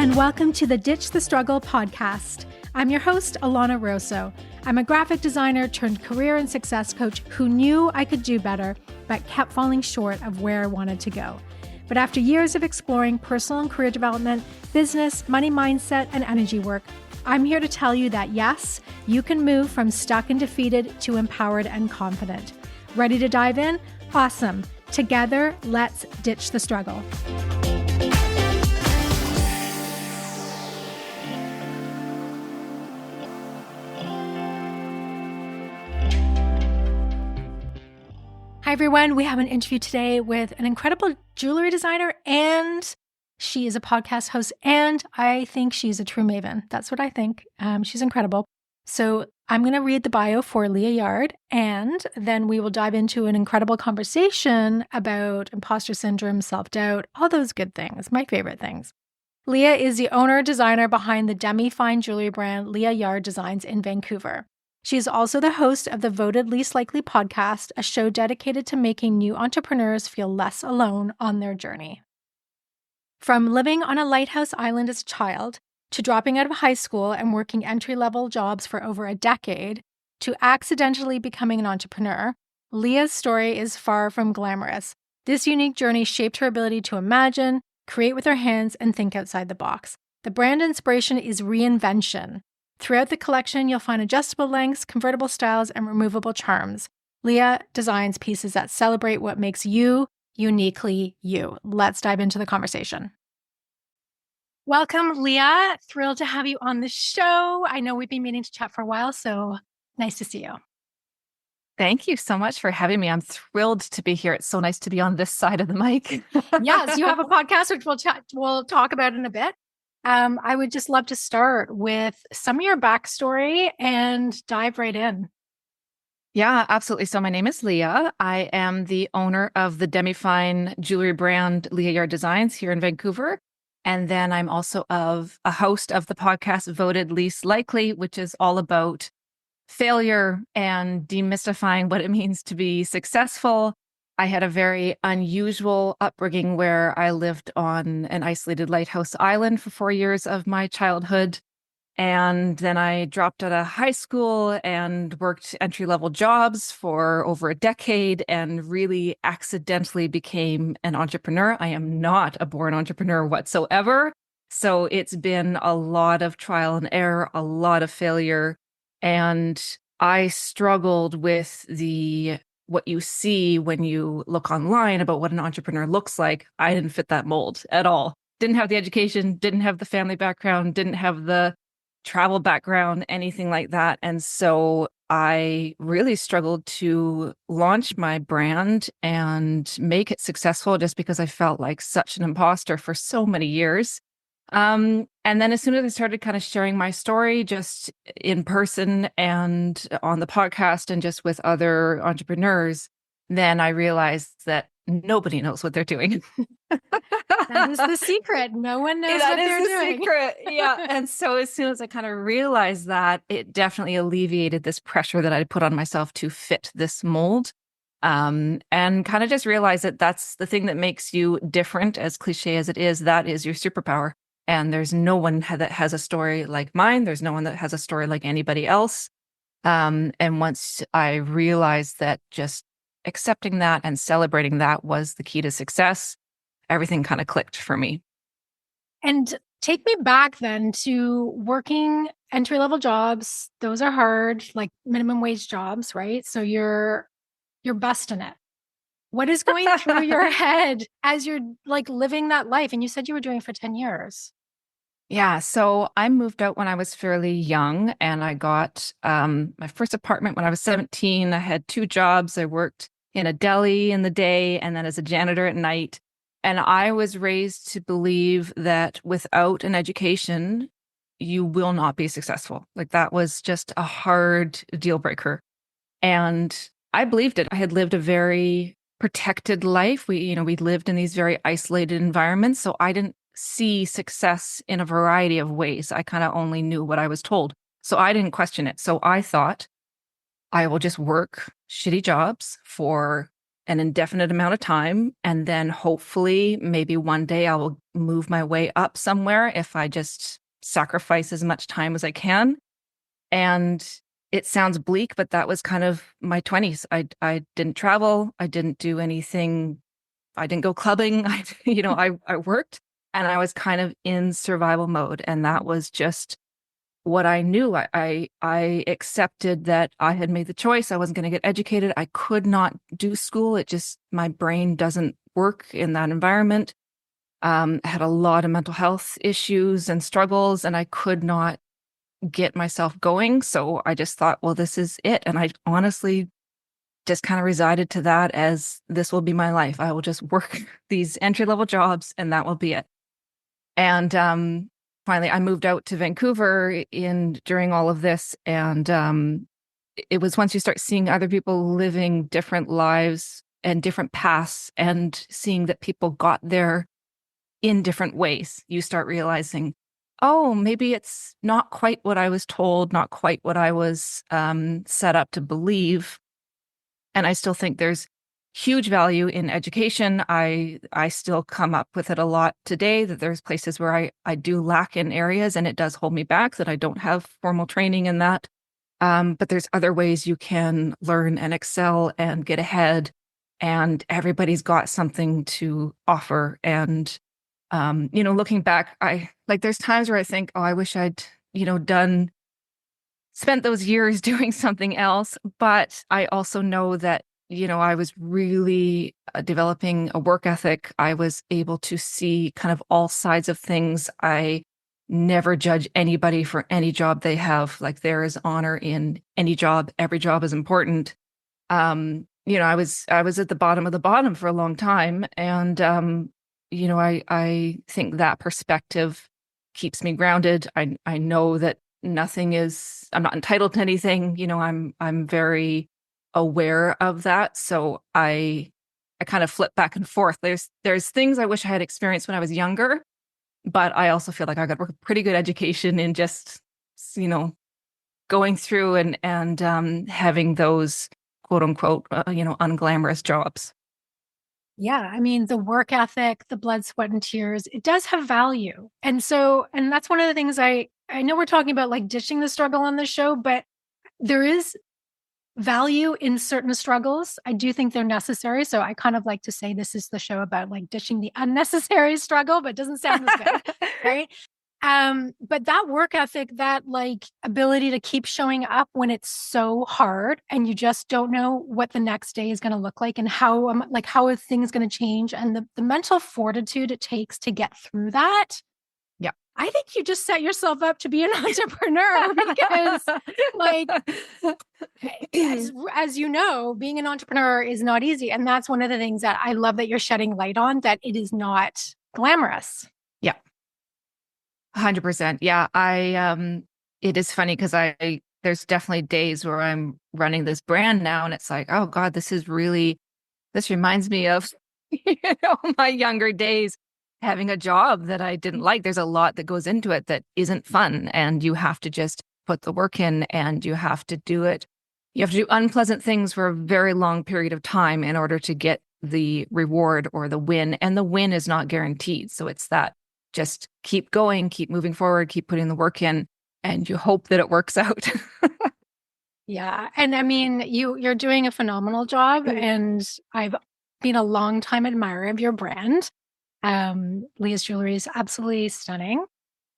and welcome to the Ditch the Struggle podcast. I'm your host, Alana Rosso. I'm a graphic designer turned career and success coach who knew I could do better, but kept falling short of where I wanted to go. But after years of exploring personal and career development, business, money mindset, and energy work, I'm here to tell you that yes, you can move from stuck and defeated to empowered and confident. Ready to dive in? Awesome. Together, let's ditch the struggle. Hi, everyone. We have an interview today with an incredible jewelry designer, and she is a podcast host, and I think she's a true maven. That's what I think. She's incredible. So I'm going to read the bio for Leah Yard, and then we will dive into an incredible conversation about imposter syndrome, self-doubt, all those good things, my favorite things. Leah is the owner designer behind the demi-fine jewelry brand Leah Yard Designs in Vancouver. She is also the host of the Voted Least Likely podcast, a show dedicated to making new entrepreneurs feel less alone on their journey. From living on a lighthouse island as a child, to dropping out of high school and working entry-level jobs for over a decade, to accidentally becoming an entrepreneur, Leah's story is far from glamorous. This unique journey shaped her ability to imagine, create with her hands, and think outside the box. The brand inspiration is reinvention. Throughout the collection, you'll find adjustable lengths, convertible styles, and removable charms. Leah designs pieces that celebrate what makes you uniquely you. Let's dive into the conversation. Welcome, Leah. Thrilled to have you on the show. I know we've been meaning to chat for a while, so nice to see you. Thank you so much for having me. I'm thrilled to be here. It's so nice to be on this side of the mic. Yes, you have a podcast, which we'll talk about in a bit. I would just love to start with some of your backstory and dive right in. Yeah, absolutely. So my name is Leah. I am the owner of the demi-fine jewelry brand Leah Yard Designs here in Vancouver. And then I'm also a host of the podcast Voted Least Likely, which is all about failure and demystifying what it means to be successful. I had a very unusual upbringing where I lived on an isolated lighthouse island for 4 years of my childhood. And then I dropped out of high school and worked entry-level jobs for over a decade and really accidentally became an entrepreneur. I am not a born entrepreneur whatsoever. So it's been a lot of trial and error, a lot of failure. And I struggled with what you see when you look online about what an entrepreneur looks like. I didn't fit that mold at all. Didn't have the education, didn't have the family background, didn't have the travel background, anything like that. And so I really struggled to launch my brand and make it successful just because I felt like such an imposter for so many years. And then as soon as I started kind of sharing my story just in person and on the podcast and just with other entrepreneurs, then I realized that nobody knows what they're doing. That is the secret. No one knows what they're doing. Secret. Yeah. And so as soon as I kind of realized that, it definitely alleviated this pressure that I put on myself to fit this mold. And kind of just realize that that's the thing that makes you different, as cliche as it is, that is your superpower. And there's no one that has a story like mine. There's no one that has a story like anybody else. And once I realized that just accepting that and celebrating that was the key to success, everything kind of clicked for me. And take me back then to working entry-level jobs. Those are hard, like minimum wage jobs, right? So you're busting it. What is going through your head as you're like living that life? And you said you were doing it for 10 years. Yeah. So I moved out when I was fairly young and I got my first apartment when I was 17. I had 2 jobs. I worked in a deli in the day and then as a janitor at night. And I was raised to believe that without an education, you will not be successful. Like that was just a hard deal breaker. And I believed it. I had lived a very protected life. We lived in these very isolated environments. So I didn't see success in a variety of ways. I kind of only knew what I was told. So I didn't question it. So I thought I will just work shitty jobs for an indefinite amount of time. And then hopefully maybe one day I will move my way up somewhere if I just sacrifice as much time as I can. And it sounds bleak, but that was kind of my 20s. I didn't travel. I didn't do anything. I didn't go clubbing. I worked and I was kind of in survival mode. And that was just what I knew. I accepted that I had made the choice. I wasn't going to get educated. I could not do school. It just, my brain doesn't work in that environment. I had a lot of mental health issues and struggles, and I could not get myself going. So I just thought, well, this is it. And I honestly just kind of resided to that as this will be my life. I will just work these entry-level jobs and that will be it. And finally, I moved out to Vancouver during all of this. And it was once you start seeing other people living different lives and different paths and seeing that people got there in different ways, you start realizing, oh, maybe it's not quite what I was told, not quite what I was set up to believe. And I still think there's huge value in education. I still come up with it a lot today, that there's places where I do lack in areas and it does hold me back, that I don't have formal training in that. But there's other ways you can learn and excel and get ahead. And everybody's got something to offer. And looking back, there's times where I think, oh, I wish I'd, spent those years doing something else. But I also know that, I was really developing a work ethic. I was able to see kind of all sides of things. I never judge anybody for any job they have. Like, there is honor in any job. Every job is important. I was at the bottom of the bottom for a long time. And, I think that perspective keeps me grounded. I know that I'm not entitled to anything. I'm very aware of that. So I kind of flip back and forth. There's things I wish I had experienced when I was younger, but I also feel like I got a pretty good education in just, going through and having those quote unquote, unglamorous jobs. Yeah. I mean, the work ethic, the blood, sweat, and tears, it does have value. And that's one of the things I know we're talking about, like ditching the struggle on the show, but there is value in certain struggles. I do think they're necessary. So I kind of like to say this is the show about like ditching the unnecessary struggle, but it doesn't sound as good, right? But that work ethic, that like ability to keep showing up when it's so hard and you just don't know what the next day is going to look like and how are things going to change, and the mental fortitude it takes to get through that. Yeah. I think you just set yourself up to be an entrepreneur because like, as you know, being an entrepreneur is not easy. And that's one of the things that I love that you're shedding light on, that it is not glamorous. Yeah. 100%. Yeah. It is funny because there's definitely days where I'm running this brand now and it's like, oh God, this reminds me of, my younger days having a job that I didn't like. There's a lot that goes into it that isn't fun, and you have to just put the work in and you have to do it. You have to do unpleasant things for a very long period of time in order to get the reward or the win. And the win is not guaranteed. So it's that just keep going, keep moving forward, keep putting the work in, and you hope that it works out. Yeah. And I mean, you're doing a phenomenal job, and I've been a long time admirer of your brand. Leah's jewelry is absolutely stunning.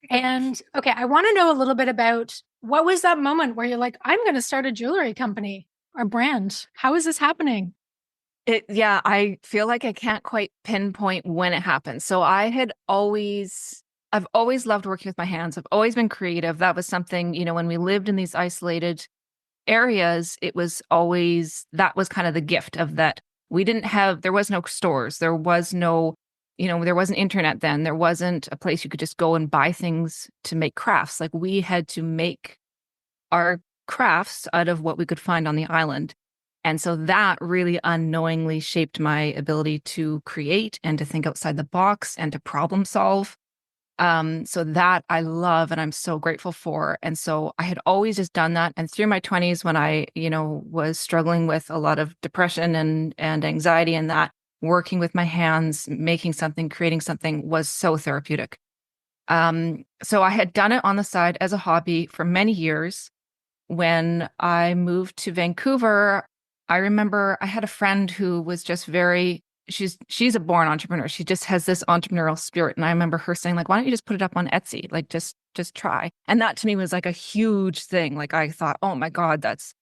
And okay, I want to know a little bit about what was that moment where you're like, I'm going to start a jewelry company or brand. How is this happening? I feel like I can't quite pinpoint when it happened. So I've always loved working with my hands. I've always been creative. That was something, when we lived in these isolated areas, that was kind of the gift of that. There was no stores. There was no, there wasn't internet then. There wasn't a place you could just go and buy things to make crafts. Like, we had to make our crafts out of what we could find on the island. And so that really unknowingly shaped my ability to create and to think outside the box and to problem solve. So that I love and I'm so grateful for. And so I had always just done that. And through my 20s, when I, was struggling with a lot of depression and anxiety and that, working with my hands, making something, creating something was so therapeutic. So I had done it on the side as a hobby for many years. When I moved to Vancouver, I remember I had a friend who was just she's a born entrepreneur. She just has this entrepreneurial spirit. And I remember her saying, like, why don't you just put it up on Etsy? Like, just try. And that to me was like a huge thing. Like I thought, oh my God, that's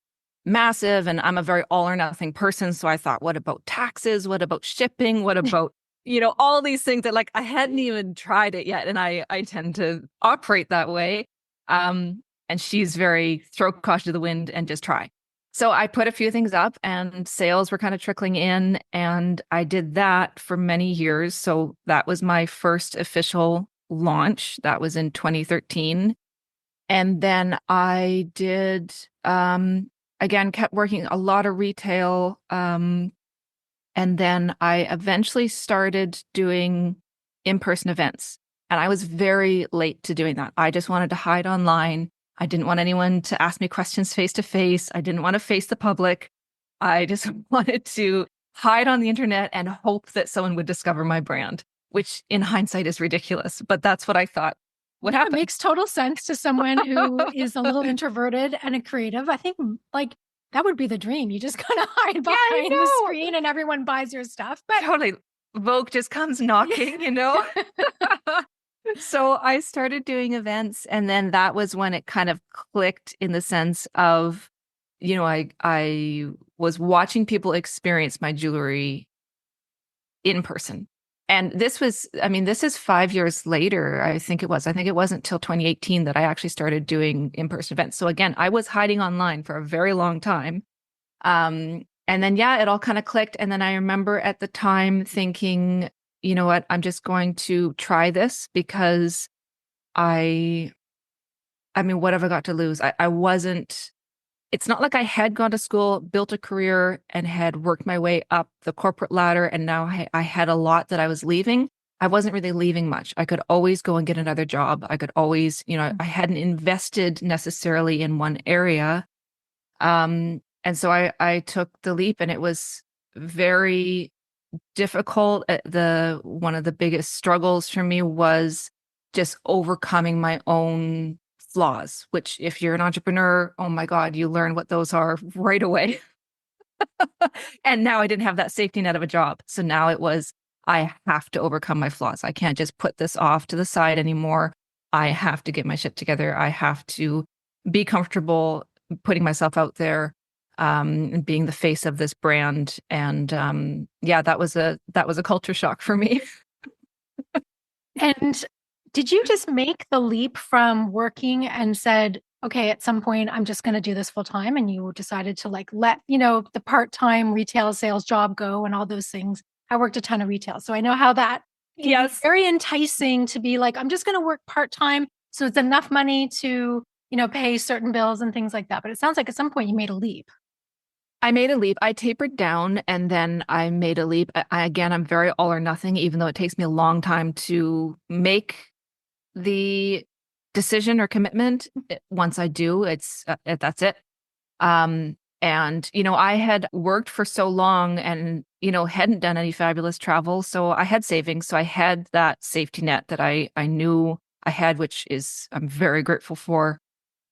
massive. And I'm a very all or nothing person. So I thought, what about taxes? What about shipping? What about, all these things that like I hadn't even tried it yet. And I tend to operate that way. And she's very throw caution to the wind and just try. So I put a few things up and sales were kind of trickling in. And I did that for many years. So that was my first official launch. That was in 2013. And then I did, again, kept working a lot of retail. And then I eventually started doing in-person events. And I was very late to doing that. I just wanted to hide online. I didn't want anyone to ask me questions face to face. I didn't want to face the public. I just wanted to hide on the internet and hope that someone would discover my brand, which in hindsight is ridiculous, but that's what I thought would happen. It makes total sense to someone who is a little introverted and a creative. I think like that would be the dream. You just kind of hide behind the screen and everyone buys your stuff. But totally. Vogue just comes knocking, So I started doing events, and then that was when it kind of clicked in the sense of, I was watching people experience my jewelry in person. And this is 5 years later. I think it wasn't till 2018 that I actually started doing in-person events. So again, I was hiding online for a very long time. And then, it all kind of clicked. And then I remember at the time thinking, you know what, I'm just going to try this because what have I got to lose? It's not like I had gone to school, built a career, and had worked my way up the corporate ladder. And now I had a lot that I was leaving. I wasn't really leaving much. I could always go and get another job. I could always, I hadn't invested necessarily in one area. And so I took the leap, and it was very difficult. One of the biggest struggles for me was just overcoming my own flaws, which if you're an entrepreneur, oh my God, you learn what those are right away. And now I didn't have that safety net of a job. So now it was, I have to overcome my flaws. I can't just put this off to the side anymore. I have to get my shit together. I have to be comfortable putting myself out there, and being the face of this brand. And that was a culture shock for me. And did you just make the leap from working and said, okay, at some point I'm just going to do this full time, and you decided to like let, the part-time retail sales job go and all those things? I worked a ton of retail, so I know how that is very enticing to be like, I'm just going to work part-time. So it's enough money to, pay certain bills and things like that. But it sounds like at some point you made a leap. I made a leap. I tapered down and then I made a leap. Again, I'm very all or nothing, even though it takes me a long time to make the decision or commitment. Once I do, that's it. And, I had worked for so long and, hadn't done any fabulous travel. So I had savings. So I had that safety net that I knew I had, which I'm very grateful for.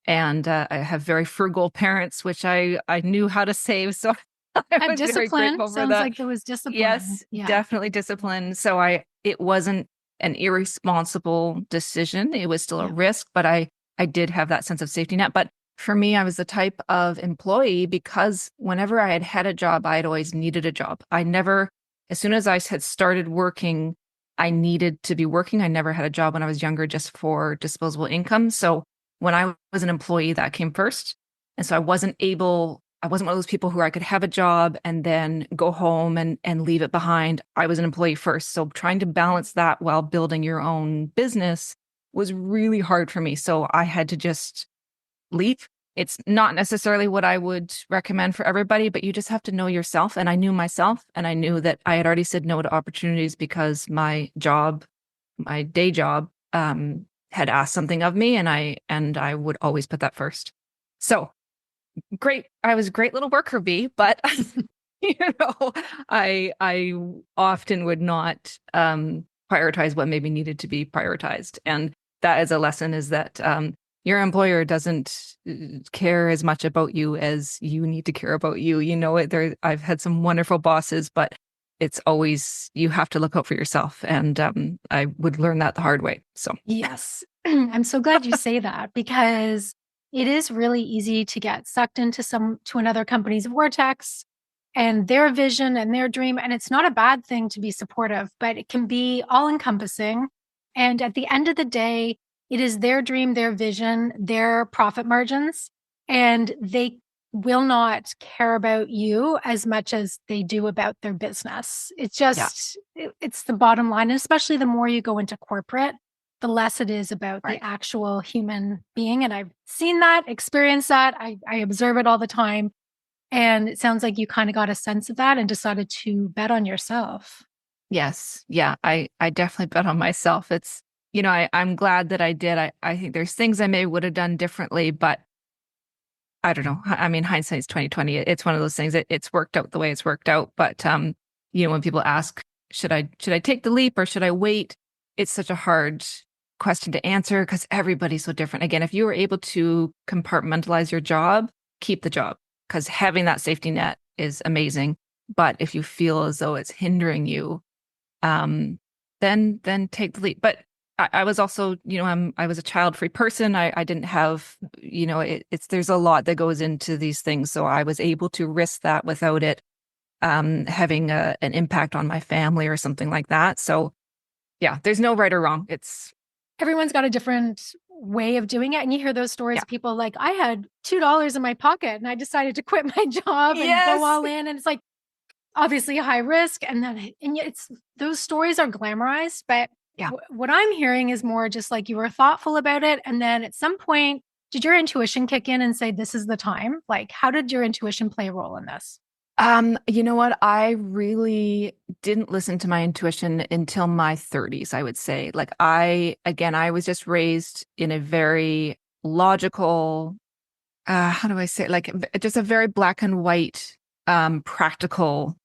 And I have very frugal parents, which I knew how to save. So I was very grateful for Sounds that. like there was discipline. Yes, definitely discipline. So it wasn't an irresponsible decision. It was still a risk, but I did have that sense of safety net. But for me, I was the type of employee, because whenever I had a job, I had always needed a job. As soon as I had started working, I needed to be working. I never had a job when I was younger just for disposable income. So when I was an employee, that came first. And so I wasn't one of those people who I could have a job and then go home and leave it behind. I was an employee first. So trying to balance that while building your own business was really hard for me. So I had to just leave. It's not necessarily what I would recommend for everybody, but you just have to know yourself. And I knew myself, and I knew that I had already said no to opportunities because my day job, had asked something of me, and I would always put that first. So great. I was a great little worker bee, but you know, I often would not prioritize what maybe needed to be prioritized. And that is a lesson, is that your employer doesn't care as much about you as you need to care about you. You know it. I've had some wonderful bosses, but it's always, you have to look out for yourself. And I would learn that the hard way. So Yes. I'm so glad you say that, because it is really easy to get sucked into another company's vortex and their vision and their dream. And it's not a bad thing to be supportive, but it can be all encompassing. And at the end of the day, it is their dream, their vision, their profit margins, and they will not care about you as much as they do about their business. It's just, it's the bottom line. And especially the more you go into corporate, the less it is about the actual human being. And I've seen that, experienced that. I observe it all the time. And it sounds like you kind of got a sense of that and decided to bet on yourself. yes. Yeah. I definitely bet on myself. It's, you know, I'm glad that I did. I think there's things I may would have done differently, but I don't know. I mean, hindsight's 2020. It's one of those things that it's worked out the way it's worked out. But you know, when people ask, should I take the leap or should I wait? It's such a hard question to answer because everybody's so different. Again, if you were able to compartmentalize your job, keep the job, because having that safety net is amazing. But if you feel as though it's hindering you, then take the leap. But I was also, you know, I was a child-free person. I didn't have, you know, there's a lot that goes into these things. So I was able to risk that without it having an impact on my family or something like that. So yeah, there's no right or wrong. Everyone's got a different way of doing it. And you hear those stories of people like, I had $2 in my pocket and I decided to quit my job and go all in. And it's like, obviously high risk. And then, and it's, those stories are glamorized, but what I'm hearing is more just like you were thoughtful about it. And then at some point, did your intuition kick in and say, this is the time? Like, how did your intuition play a role in this? You know what? I really didn't listen to my intuition until my 30s, I would say. Like I was just raised in a very logical, how do I say it? Like just a very black and white, practical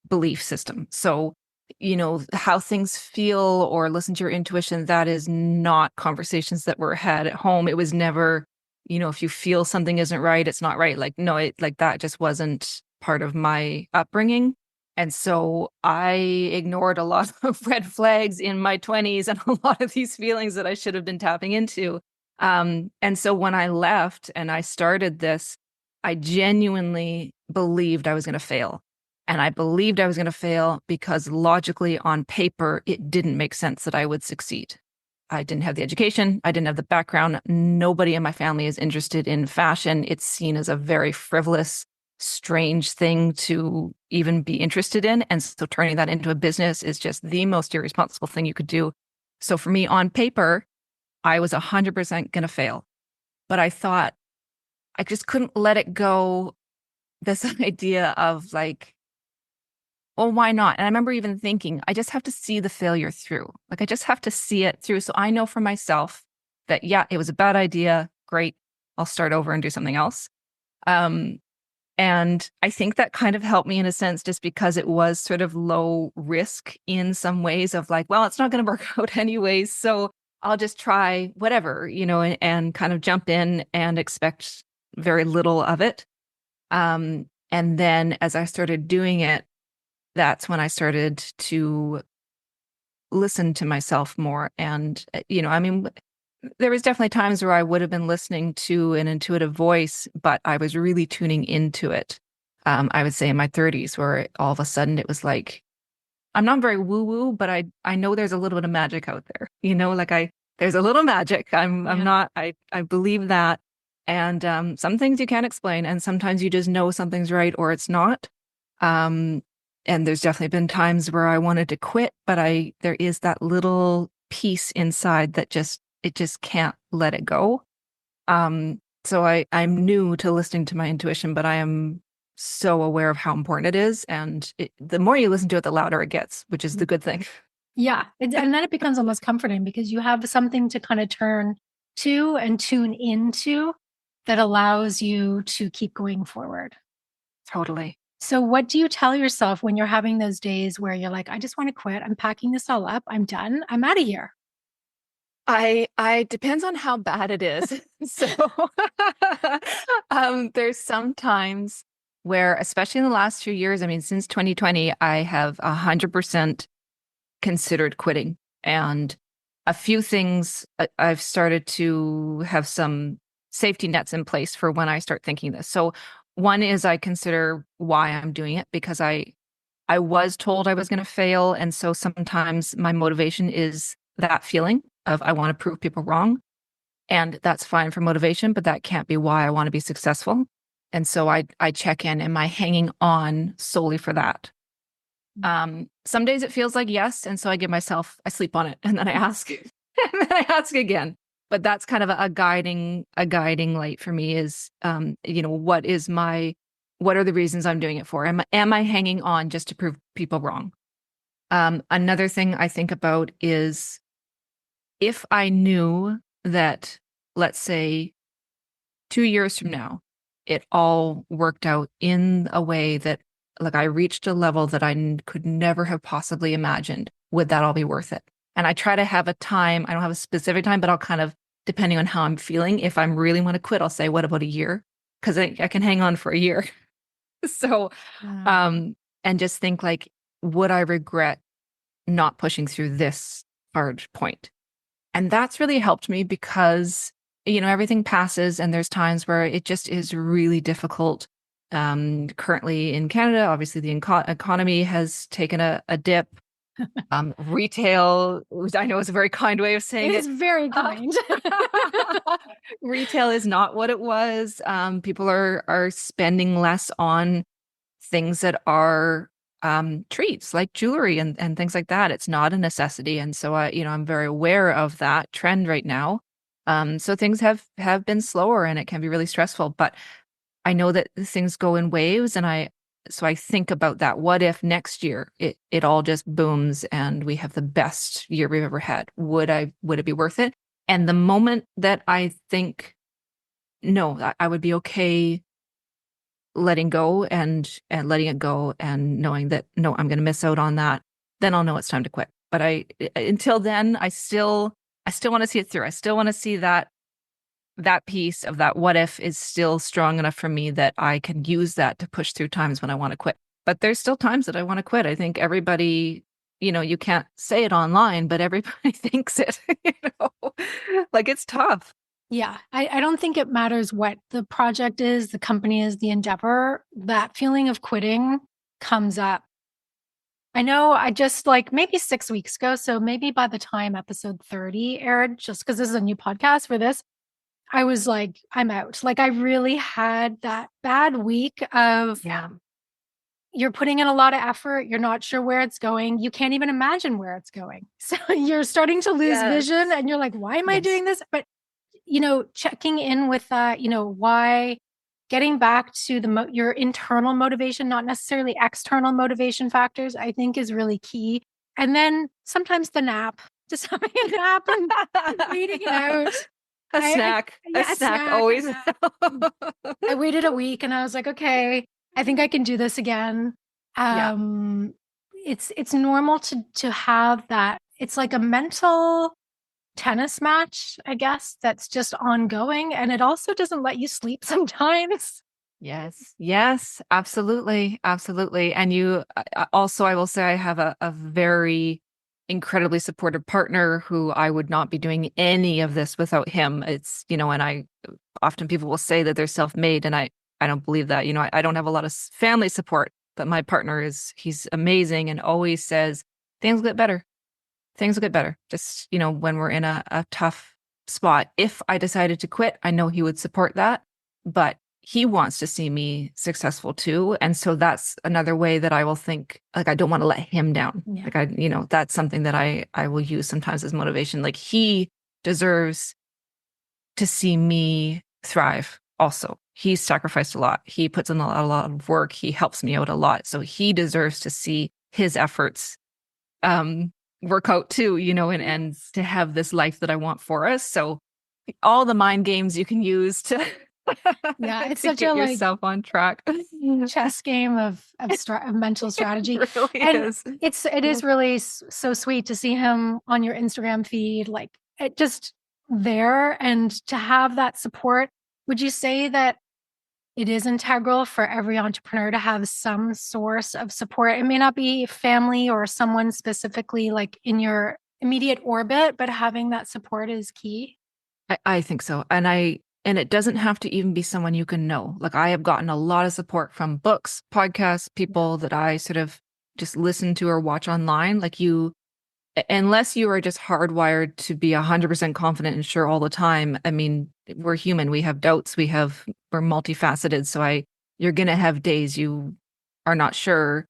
belief system. So, you know, how things feel or listen to your intuition, that is not conversations that were had at home. It was never, you know, if you feel something isn't right, it's not right. Like, no, like that just wasn't part of my upbringing. And so I ignored a lot of red flags in my 20s and a lot of these feelings that I should have been tapping into. And so when I left and I started this, I genuinely believed I was going to fail. And I believed I was going to fail because logically on paper, it didn't make sense that I would succeed. I didn't have the education. I didn't have the background. Nobody in my family is interested in fashion. It's seen as a very frivolous, strange thing to even be interested in. And so turning that into a business is just the most irresponsible thing you could do. So for me on paper, I was 100% going to fail. But I thought I just couldn't let it go. This idea of like, well, why not? And I remember even thinking, I just have to see the failure through. Like, I just have to see it through. So I know for myself that, yeah, it was a bad idea. Great. I'll start over and do something else. And I think that kind of helped me in a sense, just because it was sort of low risk in some ways of like, well, it's not going to work out anyways. So I'll just try whatever, you know, and kind of jump in and expect very little of it. And then as I started doing it, that's when I started to listen to myself more. And, you know, I mean, there was definitely times where I would have been listening to an intuitive voice, but I was really tuning into it. I would say in my 30s, where all of a sudden it was like, I'm not very woo-woo, but I know there's a little bit of magic out there. You know, like there's a little magic. I'm not, I believe that. And some things you can't explain, and sometimes you just know something's right or it's not. And there's definitely been times where I wanted to quit, but there is that little piece inside that it just can't let it go. So I'm new to listening to my intuition, but I am so aware of how important it is. And the more you listen to it, the louder it gets, which is the good thing. Yeah. And then it becomes almost comforting because you have something to kind of turn to and tune into that allows you to keep going forward. Totally. So, what do you tell yourself when you're having those days where you're like, I just want to quit? I'm packing this all up. I'm done. I'm out of here. I depends on how bad it is. So there's sometimes where, especially in the last few years, I mean, since 2020, I have 100% considered quitting. And a few things I've started to have some safety nets in place for when I start thinking this. So one is I consider why I'm doing it because I was told I was going to fail. And so sometimes my motivation is that feeling of I want to prove people wrong. And that's fine for motivation, but that can't be why I want to be successful. And so I check in, am I hanging on solely for that? Some days it feels like yes. And so I sleep on it and then I ask, and then I ask again. But that's kind of a guiding light for me is, what are the reasons I'm doing it for? Am I hanging on just to prove people wrong? Another thing I think about is if I knew that, let's say 2 years from now, it all worked out in a way that like I reached a level that could never have possibly imagined, would that all be worth it? And I try to have a time, I don't have a specific time, but I'll kind of, depending on how I'm feeling, if I'm really want to quit, I'll say, what about a year? Because I can hang on for a year. So, and just think like, would I regret not pushing through this hard point? And that's really helped me because, everything passes and there's times where it just is really difficult. Currently in Canada, obviously the economy has taken a dip. Retail, which I know is a very kind way of saying It is very kind. Retail is not what it was. People are spending less on things that are treats like jewelry and things like that. It's not a necessity. And so I'm very aware of that trend right now. So things have been slower and it can be really stressful, but I know that things go in waves and so I think about that. What if next year it all just booms and we have the best year we've ever had? Would it be worth it? And the moment that I think, no, I would be okay letting go and letting it go and knowing that, no, I'm going to miss out on that, then I'll know it's time to quit. But until then, I still want to see it through. I still want to see that piece of that what if is still strong enough for me that I can use that to push through times when I want to quit. But there's still times that I want to quit. I think everybody, you can't say it online, but everybody thinks it, like it's tough. Yeah. I don't think it matters what the project is, the company is, the endeavor. That feeling of quitting comes up. I know I just like maybe 6 weeks ago. So maybe by the time episode 30 aired, just because this is a new podcast for this, I was like, I'm out. Like I really had that bad week of Yeah. You're putting in a lot of effort. You're not sure where it's going. You can't even imagine where it's going. So you're starting to lose vision and you're like, why am I doing this? But, checking in with that, why getting back to your internal motivation, not necessarily external motivation factors, I think is really key. And then sometimes the nap, just having a nap and reading it out. A snack always. I waited a week and I was like, okay, I think I can do this again. It's normal to have that. It's like a mental tennis match, I guess, that's just ongoing. And it also doesn't let you sleep sometimes. Yes, absolutely. Absolutely. And I will say I have a very incredibly supportive partner who I would not be doing any of this without him. It's, and often people will say that they're self-made and I don't believe that, I don't have a lot of family support, but my partner he's amazing and always says things will get better. Things will get better. Just, when we're in a tough spot, if I decided to quit, I know he would support that, but he wants to see me successful too. And so that's another way that I will think, like, I don't want to let him down. Yeah. Like that's something that I will use sometimes as motivation. Like he deserves to see me thrive also. He's sacrificed a lot. He puts in a lot of work. He helps me out a lot. So he deserves to see his efforts, work out too, and to have this life that I want for us. So all the mind games you can use to Yeah, it's to such get a like yourself on track. chess game of mental strategy. It really And is. it is really so sweet to see him on your Instagram feed, like it just there, and to have that support. Would you say that it is integral for every entrepreneur to have some source of support? It may not be family or someone specifically like in your immediate orbit, but having that support is key. I think so. And it doesn't have to even be someone you can know. Like I have gotten a lot of support from books, podcasts, people that I sort of just listen to or watch online. Like unless you are just hardwired to be 100% confident and sure all the time. I mean, we're human. We have doubts. We're multifaceted. So you're going to have days you are not sure.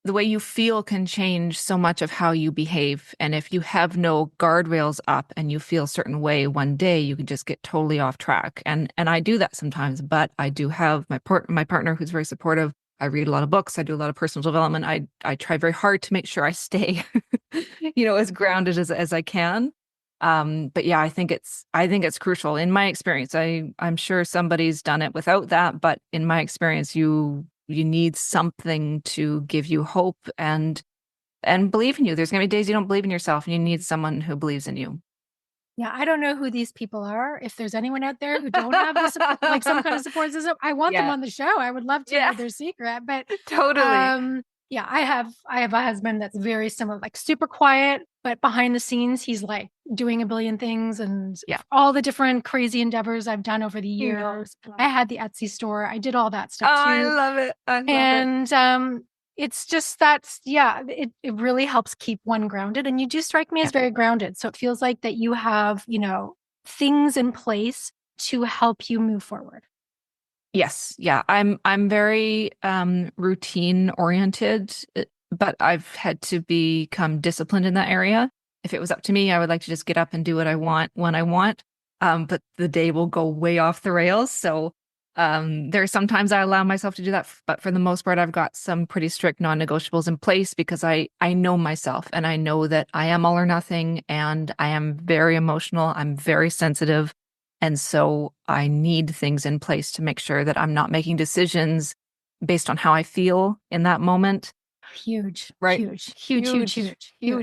The way you feel can change so much of how you behave. And if you have no guardrails up and you feel a certain way one day, you can just get totally off track. And I do that sometimes, but I do have my partner who's very supportive. I read a lot of books. I do a lot of personal development. I try very hard to make sure I stay, as grounded as I can. But yeah, I think it's crucial in my experience. I'm sure somebody's done it without that, but in my experience, you need something to give you hope and believe in you. There's going to be days you don't believe in yourself, and you need someone who believes in you. Yeah, I don't know who these people are. If there's anyone out there who don't have this, like some kind of support system, I want them on the show. I would love to know their secret. But Totally. yeah, I have a husband that's very similar, like super quiet, but behind the scenes, he's like doing a billion things, and all the different crazy endeavors I've done over the years. I had the Etsy store. I did all that stuff too. I love it. And it's just it really helps keep one grounded. And you do strike me as very grounded. So it feels like that you have, things in place to help you move forward. Yes. Yeah. I'm very routine oriented, but I've had to become disciplined in that area. If it was up to me, I would like to just get up and do what I want when I want. But the day will go way off the rails. So there's sometimes I allow myself to do that, but for the most part, I've got some pretty strict non-negotiables in place because I know myself, and I know that I am all or nothing, and I am very emotional. I'm very sensitive. And so I need things in place to make sure that I'm not making decisions based on how I feel in that moment. Huge, right? Huge.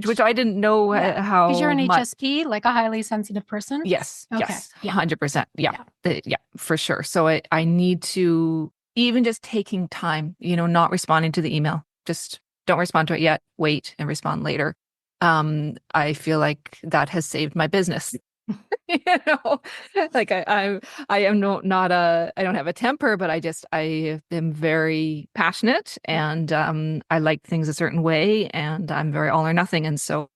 Which I didn't know how. Because you're an much. HSP, like a highly sensitive person. Yes. Okay. Yes. 100%. Yeah. For sure. So I need to, even just taking time, not responding to the email, just don't respond to it yet. Wait and respond later. I feel like that has saved my business. Like I am not I don't have a temper, but I am very passionate, and I like things a certain way, and I'm very all or nothing. And so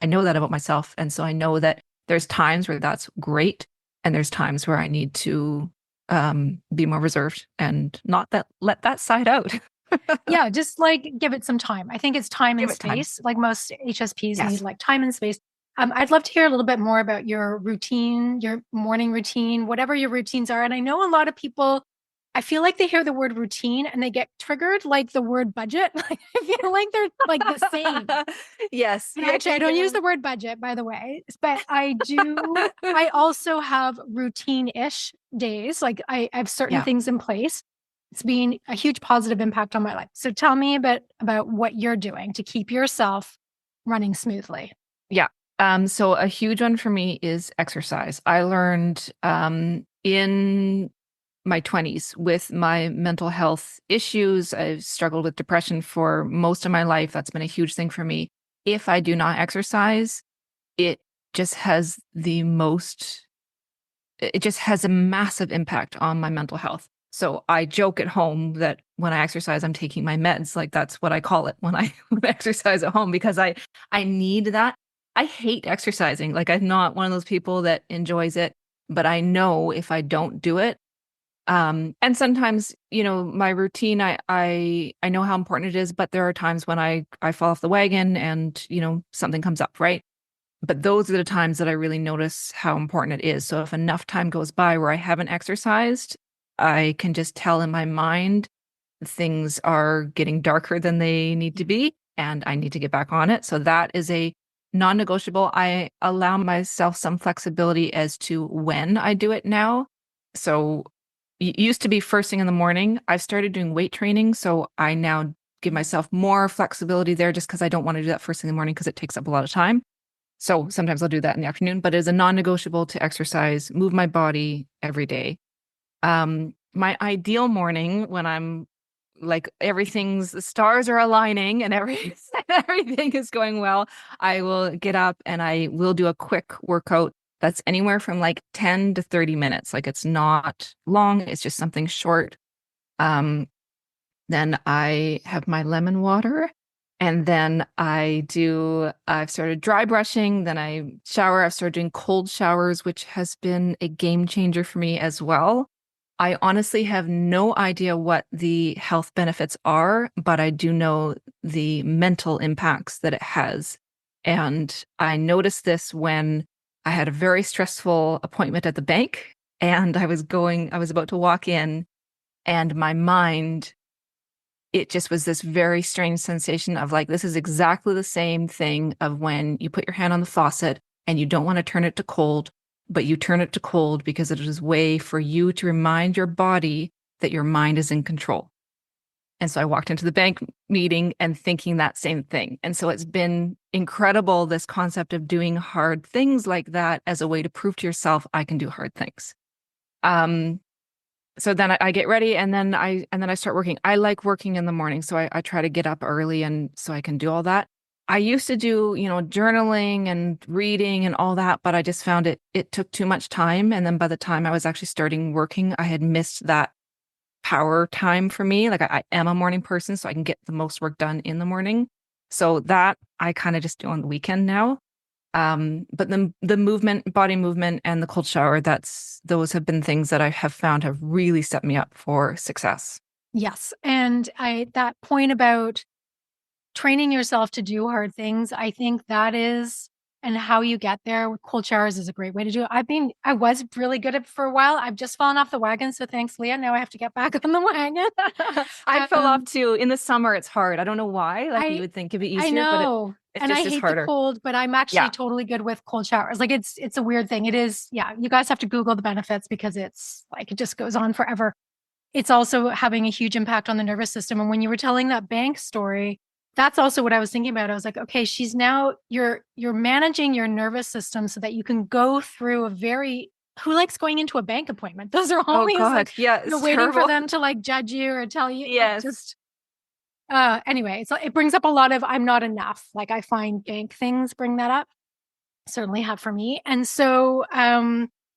I know that about myself. And so I know that there's times where that's great, and there's times where I need to be more reserved and not let that side out. Yeah, just like give it some time. I think it's time and space. Like most HSPs need like time and space. I'd love to hear a little bit more about your routine, your morning routine, whatever your routines are. And I know a lot of people, I feel like they hear the word routine and they get triggered, like the word budget. Like, I feel like they're like the same. Yes. Actually, I don't use the word budget, by the way, but I do. I also have routine-ish days. Like I have certain things in place. It's been a huge positive impact on my life. So tell me about what you're doing to keep yourself running smoothly. Yeah. So a huge one for me is exercise. I learned in my 20s with my mental health issues. I've struggled with depression for most of my life. That's been a huge thing for me. If I do not exercise, it just has a massive impact on my mental health. So I joke at home that when I exercise, I'm taking my meds. Like that's what I call it when I exercise at home, because I need that. I hate exercising. Like I'm not one of those people that enjoys it, but I know if I don't do it, and sometimes, my routine, I know how important it is, but there are times when I fall off the wagon and, something comes up, right? But those are the times that I really notice how important it is. So if enough time goes by where I haven't exercised, I can just tell in my mind things are getting darker than they need to be. and I need to get back on it. So that is a non-negotiable. I allow myself some flexibility as to when I do it now. So it used to be first thing in the morning. I've started doing weight training, so I now give myself more flexibility there just because I don't want to do that first thing in the morning because it takes up a lot of time. So sometimes I'll do that in the afternoon, but it's a non-negotiable to exercise, move my body every day. My ideal morning when I'm like the stars are aligning and everything is going well, I will get up and I will do a quick workout that's anywhere from like 10 to 30 minutes. Like it's not long, it's just something short. Then I have my lemon water. And then I've started dry brushing, then I shower. I've started doing cold showers, which has been a game changer for me as well. I honestly have no idea what the health benefits are, but I do know the mental impacts that it has. And I noticed this when I had a very stressful appointment at the bank and I was about to walk in, and my mind, it just was this very strange sensation of like, this is exactly the same thing of when you put your hand on the faucet and you don't want to turn it to cold, but you turn it to cold because it is a way for you to remind your body that your mind is in control. And so I walked into the bank meeting and thinking that same thing. And so it's been incredible, this concept of doing hard things like that as a way to prove to yourself, I can do hard things. So then I get ready and then I start working. I like working in the morning. So I try to get up early and so I can do all that. I used to do, journaling and reading and all that, but I just found it took too much time. And then by the time I was actually starting working, I had missed that power time for me. Like I am a morning person, so I can get the most work done in the morning. So that I kind of just do on the weekend now. But the movement, body movement and the cold shower, those have been things that I have found have really set me up for success. Yes. And that point about training yourself to do hard things, I think that is, and how you get there with cold showers is a great way to do it. I was really good at it for a while. I've just fallen off the wagon. So thanks, Leah. Now I have to get back on the wagon. I fell off too. In the summer, it's hard. I don't know why. Like you would think it'd be easier, I know. but And I hate harder. the cold, but I'm actually totally good with cold showers. Like it's a weird thing. It is, yeah. You guys have to Google the benefits because it's like it just goes on forever. It's also having a huge impact on the nervous system. And when you were telling that bank story, that's also what I was thinking about. I was like, okay, you're managing your nervous system so that you can go through who likes going into a bank appointment? Those are always you're waiting for them to like judge you or tell you. Yes. Anyway, it brings up a lot of I'm not enough. Like I find bank things bring that up. Certainly have for me. And so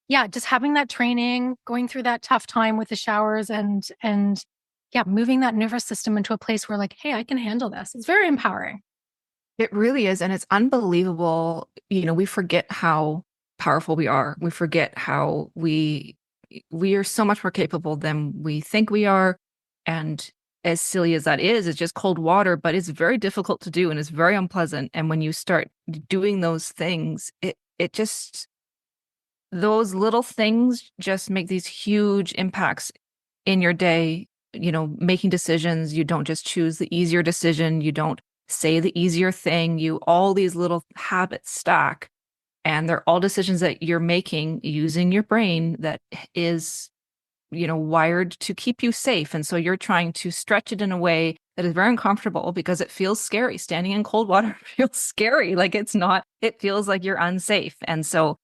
just having that training, going through that tough time with the showers and moving that nervous system into a place where like, hey, I can handle this. It's very empowering. It really is. And it's unbelievable. We forget how powerful we are. We forget how we are so much more capable than we think we are. And as silly as that is, it's just cold water, but it's very difficult to do and it's very unpleasant. And when you start doing those things, those little things just make these huge impacts in your day, making decisions. You don't just choose the easier decision. You don't say the easier thing. All these little habits stack, and they're all decisions that you're making using your brain that is wired to keep you safe. And so you're trying to stretch it in a way that is very uncomfortable because it feels scary. Standing in cold water feels scary. Like it feels like you're unsafe. And so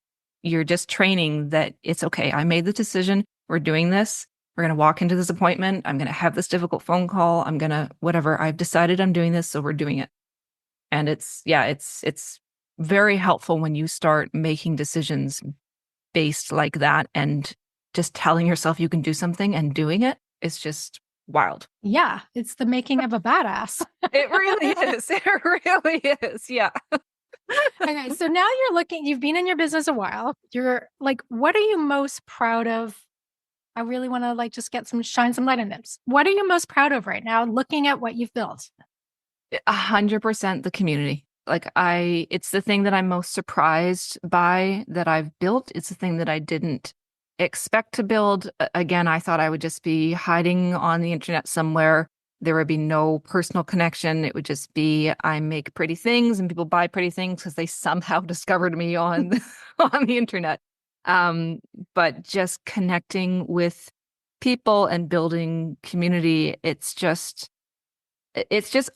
you're just training that it's okay. I made the decision. We're doing this. We're going to walk into this appointment. I'm going to have this difficult phone call. I'm going to, whatever. I've decided I'm doing this. So we're doing it. And it's very helpful when you start making decisions based like that, and just telling yourself you can do something and doing it is just wild. Yeah. It's the making of a badass. It really is. It really is. Yeah. Okay. So now you've been in your business a while. You're like, what are you most proud of? I really want to just shine some light on this. What are you most proud of right now, looking at what you've built? 100% the community. It's the thing that I'm most surprised by that I've built. It's the thing that I didn't expect to build. Again, I thought I would just be hiding on the internet somewhere, There would be no personal connection. It would just be I make pretty things and people buy pretty things because they somehow discovered me on on the internet. But just connecting with people and building community, it's just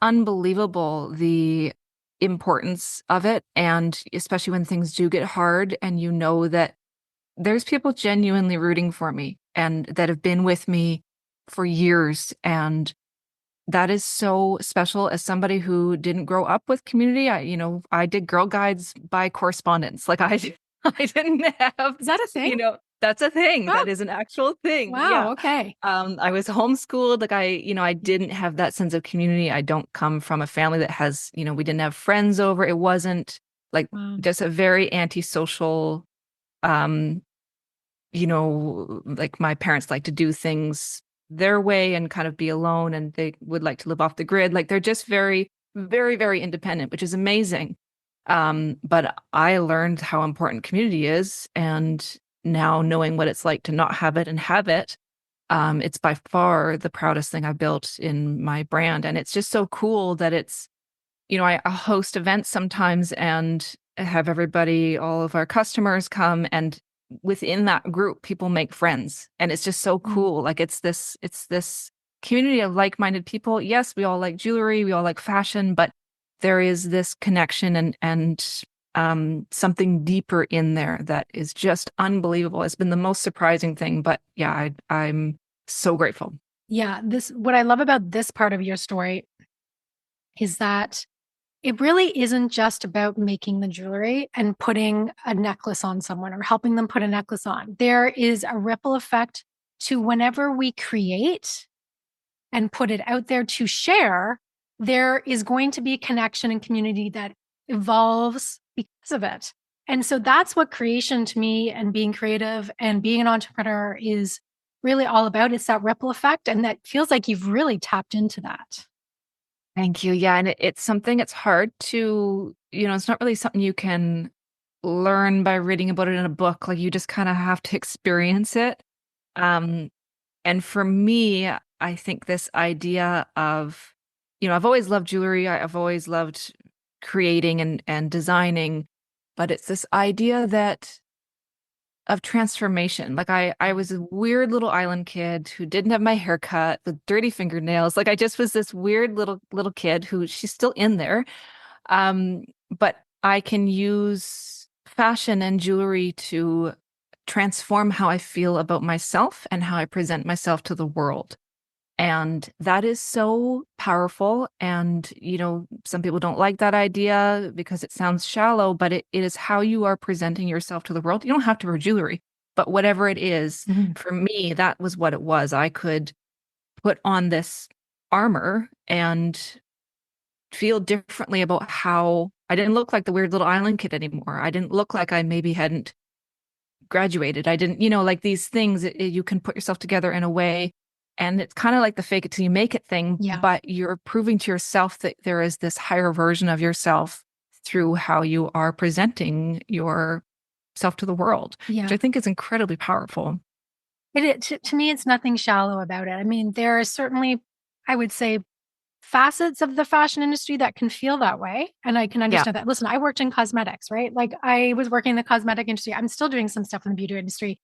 unbelievable the importance of it. And especially when things do get hard and you know that there's people genuinely rooting for me and that have been with me for years. And that is so special as somebody who didn't grow up with community. I did Girl Guides by correspondence. Like I didn't have, Is that a thing? that's a thing. Oh. That is an actual thing. Wow. Yeah. Okay. I was homeschooled. Like I didn't have that sense of community. I don't come from a family that has, we didn't have friends over. It wasn't like Wow. just a very antisocial, um, like my parents like to do things their way and kind of be alone, and they would like to live off the grid. Like they're just very, very, very independent, which is amazing. But I learned how important community is, and now knowing what it's like to not have it and have it, it's by far the proudest thing I've built in my brand. And it's just so cool that it's, I host events sometimes and have everybody, all of our customers come, and within that group, people make friends. And it's just so cool. Like it's this community of like-minded people. Yes, we all like jewelry, we all like fashion, but there is this connection and something deeper in there that is just unbelievable. It's been the most surprising thing, but yeah, I'm so grateful. Yeah, what I love about this part of your story is that it really isn't just about making the jewelry and putting a necklace on someone or helping them put a necklace on. There is a ripple effect to whenever we create and put it out there to share, there is going to be a connection and community that evolves because of it. And so that's what creation to me and being creative and being an entrepreneur is really all about. It's that ripple effect. And that feels like you've really tapped into that. Thank you. Yeah. And it's something it's hard to, it's not really something you can learn by reading about it in a book. Like you just kind of have to experience it. And for me, I think this idea of, I've always loved jewelry. I've always loved creating and designing, but it's this idea of transformation. Like I was a weird little island kid who didn't have my hair cut with dirty fingernails. Like I just was this weird little kid who she's still in there. But I can use fashion and jewelry to transform how I feel about myself and how I present myself to the world. And that is so powerful. And, some people don't like that idea because it sounds shallow, but it is how you are presenting yourself to the world. You don't have to wear jewelry, but whatever it is, for me, that was what it was. I could put on this armor and feel differently about how I didn't look like the weird little island kid anymore. I didn't look like I maybe hadn't graduated. I didn't, like these things, you can put yourself together in a way. And it's kind of like the fake it till you make it thing, but you're proving to yourself that there is this higher version of yourself through how you are presenting yourself to the world, which I think is incredibly powerful. To me, it's nothing shallow about it. I mean, there are certainly, I would say, facets of the fashion industry that can feel that way. And I can understand that. Listen, I worked in cosmetics, right? Like I was working in the cosmetic industry. I'm still doing some stuff in the beauty industry.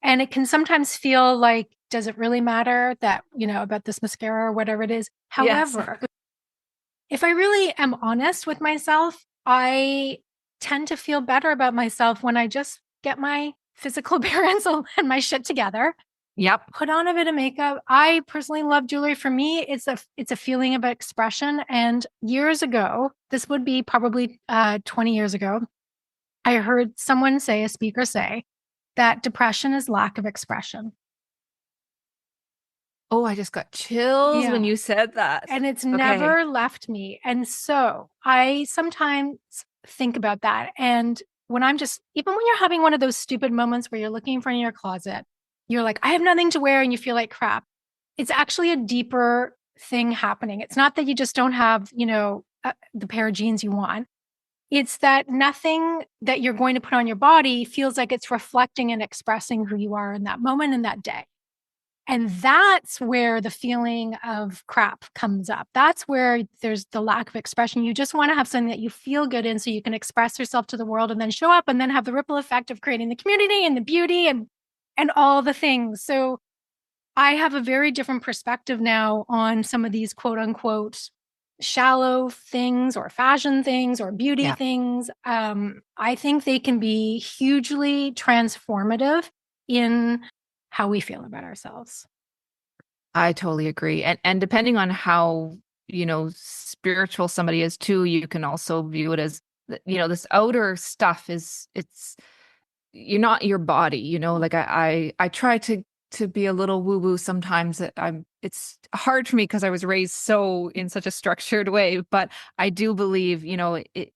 And it can sometimes feel like, does it really matter that, about this mascara or whatever it is? However, if I really am honest with myself, I tend to feel better about myself when I just get my physical appearance and my shit together. Put on a bit of makeup. I personally love jewelry. For me, it's a feeling of expression. And years ago, this would be probably 20 years ago, I heard a speaker say, that depression is lack of expression. Oh, I just got chills when you said that. And it's never left me. And so I sometimes think about that. And when even when you're having one of those stupid moments where you're looking in front of your closet, you're like, I have nothing to wear, and you feel like crap. It's actually a deeper thing happening. It's not that you just don't have, the pair of jeans you want. It's that nothing that you're going to put on your body feels like it's reflecting and expressing who you are in that moment, in that day. And that's where the feeling of crap comes up. That's where there's the lack of expression. You just want to have something that you feel good in so you can express yourself to the world and then show up and then have the ripple effect of creating the community and the beauty and all the things. So I have a very different perspective now on some of these quote unquote shallow things or fashion things or beauty things. I think they can be hugely transformative in how we feel about ourselves. I totally agree. And depending on how, spiritual somebody is too, you can also view it as, this outer stuff it's you're not your body, like I try to be a little woo-woo sometimes. It's hard for me because I was raised so in such a structured way, but I do believe, it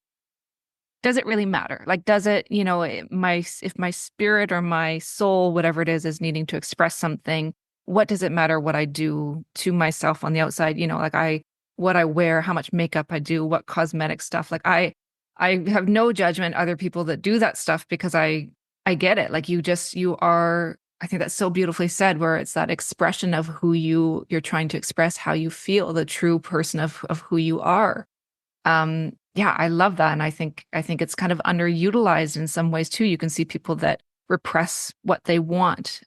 does it really matter? Like, does it, if my spirit or my soul, whatever it is needing to express something, what does it matter what I do to myself on the outside? What I wear, how much makeup I do, what cosmetic stuff. Like I have no judgment other people that do that stuff because I get it. Like you are, I think that's so beautifully said, where it's that expression of who you're trying to express, how you feel, the true person of who you are. Yeah, I love that. And I think it's kind of underutilized in some ways too. You can see people that repress what they want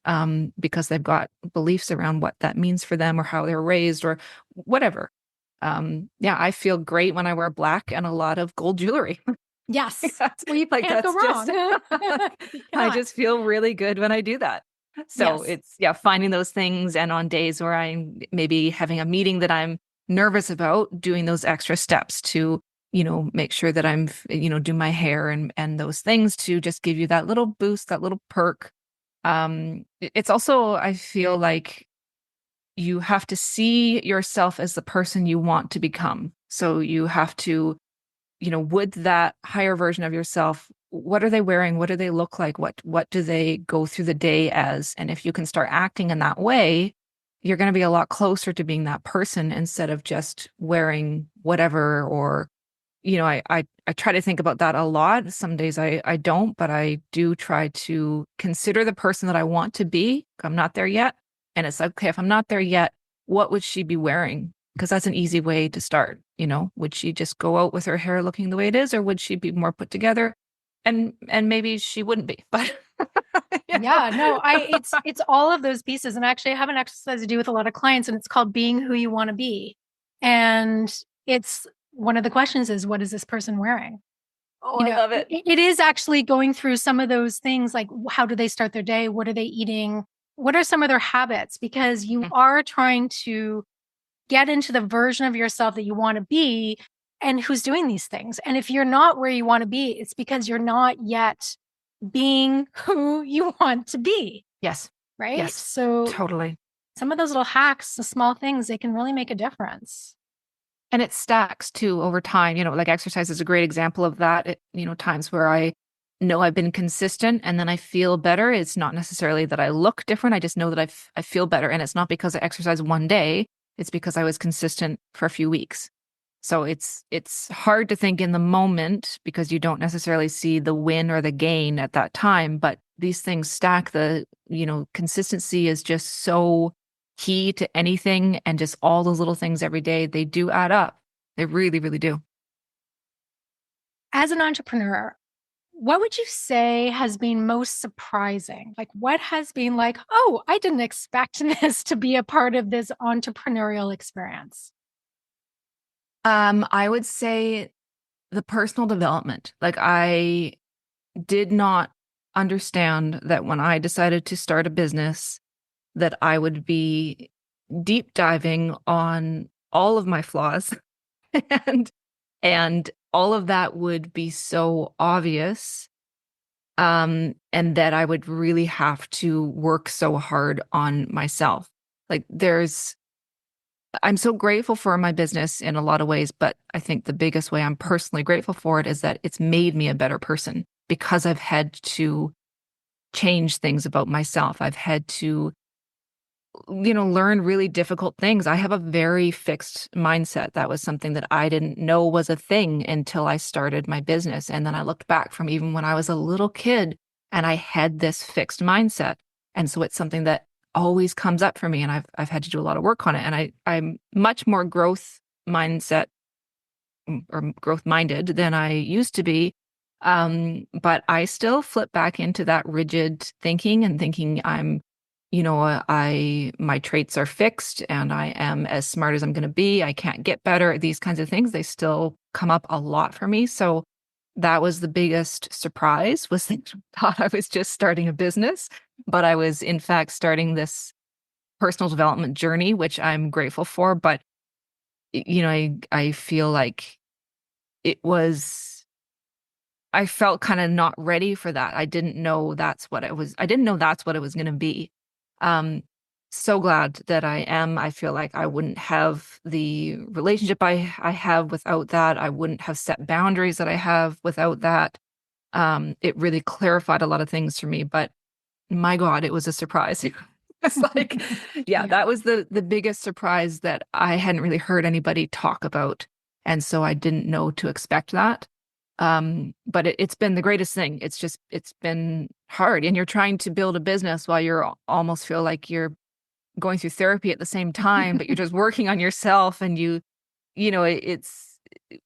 because they've got beliefs around what that means for them or how they're raised or whatever. Yeah, I feel great when I wear black and a lot of gold jewelry. Yes. Well, you like can't go wrong. I just feel really good when I do that. So it's finding those things. And on days where I'm maybe having a meeting that I'm nervous about, doing those extra steps to, make sure that I'm, do my hair and those things to just give you that little boost, that little perk. It's also, I feel like you have to see yourself as the person you want to become. So you have to, would that higher version of yourself, what are they wearing? What do they look like? What do they go through the day as? And if you can start acting in that way, you're going to be a lot closer to being that person instead of just wearing whatever. Or, I try to think about that a lot. Some days I don't, but I do try to consider the person that I want to be. I'm not there yet. And it's like, okay, if I'm not there yet, what would she be wearing? Because that's an easy way to start. Would she just go out with her hair looking the way it is, or would she be more put together? And maybe she wouldn't be, but it's all of those pieces. And actually I have an exercise to do with a lot of clients, and it's called being who you want to be. And it's one of the questions is, what is this person wearing? Oh, I love it. It is actually going through some of those things, like how do they start their day? What are they eating? What are some of their habits? Because you are trying to get into the version of yourself that you want to be and who's doing these things. And if you're not where you want to be, it's because you're not yet being who you want to be. Yes. Right. Yes. So totally. Some of those little hacks, the small things, they can really make a difference. And it stacks too over time. Like exercise is a great example of that. Times where I know I've been consistent and then I feel better. It's not necessarily that I look different. I just know that I feel better. And it's not because I exercise one day. It's because I was consistent for a few weeks. So it's hard to think in the moment because you don't necessarily see the win or the gain at that time. But these things stack. Consistency is just so key to anything, and just all those little things every day, they do add up. They really, really do. As an entrepreneur, what would you say has been most surprising? Like, what has been like, oh, I didn't expect this to be a part of this entrepreneurial experience? I would say the personal development. Like, I did not understand that when I decided to start a business, that I would be deep diving on all of my flaws and all of that would be so obvious. And that I would really have to work so hard on myself. Like I'm so grateful for my business in a lot of ways, but I think the biggest way I'm personally grateful for it is that it's made me a better person because I've had to change things about myself. I've had to learn really difficult things. I have a very fixed mindset. That was something that I didn't know was a thing until I started my business. And then I looked back from even when I was a little kid and I had this fixed mindset. And so it's something that always comes up for me, and I've had to do a lot of work on it. And I'm much more growth mindset or growth minded than I used to be. But I still flip back into that rigid thinking and thinking my traits are fixed and I am as smart as I'm going to be. I can't get better. These kinds of things, they still come up a lot for me. So that was the biggest surprise, was that I thought I was just starting a business, but I was in fact starting this personal development journey, which I'm grateful for. But, I feel like it was, I felt kind of not ready for that. I didn't know that's what it was. I didn't know that's what it was going to be. Um, so glad that I am. I feel like I wouldn't have the relationship I have without that. I wouldn't have set boundaries that I have without that. It really clarified a lot of things for me, but my God, it was a surprise. It's like, yeah, that was the biggest surprise, that I hadn't really heard anybody talk about. And so I didn't know to expect that. But it's been the greatest thing. It's been hard. And you're trying to build a business while you're almost feel like you're going through therapy at the same time, but you're just working on yourself. And it's